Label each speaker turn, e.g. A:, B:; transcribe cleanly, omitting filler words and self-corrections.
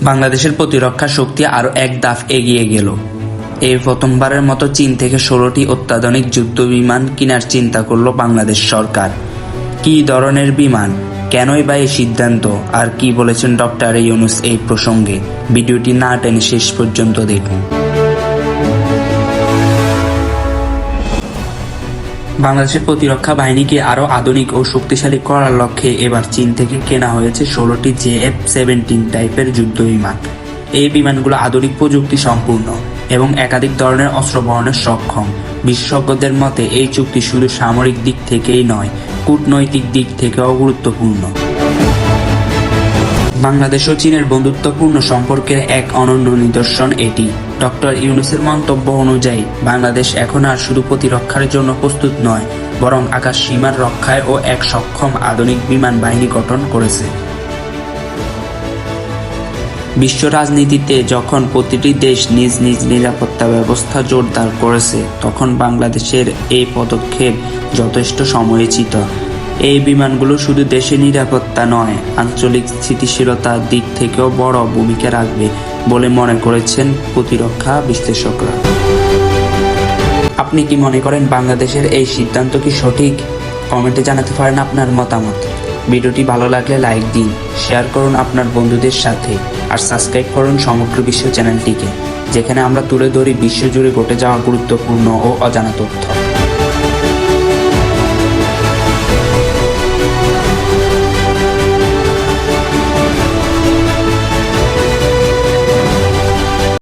A: বাংলাদেশের প্রতিরক্ষা শক্তি আরও এক ধাপ এগিয়ে গেল। এই প্রথমবারের মতো চীন থেকে 16টি অত্যাধুনিক যুদ্ধ বিমান কেনার চিন্তা করল বাংলাদেশ সরকার। কী ধরনের বিমান, কেনই বা এই সিদ্ধান্ত, আর কি বলেছেন ডক্টর ইউনূস এই প্রসঙ্গে, ভিডিওটি না টেনে শেষ পর্যন্ত দেখুন। বাংলাদেশের প্রতিরক্ষা বাহিনীকে আরও আধুনিক ও শক্তিশালী করার লক্ষ্যে এবার চীন থেকে কেনা হয়েছে 16টি JF-17 টাইপের যুদ্ধ বিমান। এই বিমানগুলো আধুনিক প্রযুক্তি সম্পূর্ণ এবং একাধিক ধরনের অস্ত্র বহনে সক্ষম। বিশেষজ্ঞদের মতে এই চুক্তি শুধু সামরিক দিক থেকেই নয়, কূটনৈতিক দিক থেকেও গুরুত্বপূর্ণ। বাংলাদেশ ও চীনের বন্ধুত্বপূর্ণ সম্পর্কের এক অনন্য নিদর্শন এটি। ডক্টর ইউনূসের মন্তব্য অনুযায়ী বাংলাদেশ এখন আর শুধু প্রতিরক্ষার জন্য প্রস্তুত নয়, বরং আকাশ সীমার রক্ষায় ও এক সক্ষম আধুনিক বিমান বাহিনী গঠন করেছে। বিশ্ব রাজনীতিতে যখন প্রতিটি দেশ নিজ নিজ নিরাপত্তা ব্যবস্থা জোরদার করেছে, তখন বাংলাদেশের এই পদক্ষেপ যথেষ্ট সময়োচিত। এই বিমানগুলো শুধু দেশের নিরাপত্তা নয়, আঞ্চলিক স্থিতিশীলতার দিক থেকেও বড় ভূমিকা রাখবে বলে মনে করেছেন প্রতিরক্ষা বিশ্লেষকরা। আপনি কি মনে করেন বাংলাদেশের এই সিদ্ধান্ত কি সঠিক? কমেন্টে জানাতে পারেন আপনার মতামত। ভিডিওটি ভালো লাগলে লাইক দিন, শেয়ার করুন আপনার বন্ধুদের সাথে, আর সাবস্ক্রাইব করুন সমগ্র বিশ্ব চ্যানেলটিকে, যেখানে আমরা তুলে ধরি বিশ্বজুড়ে ঘটে যাওয়া গুরুত্বপূর্ণ ও অজানা তথ্য।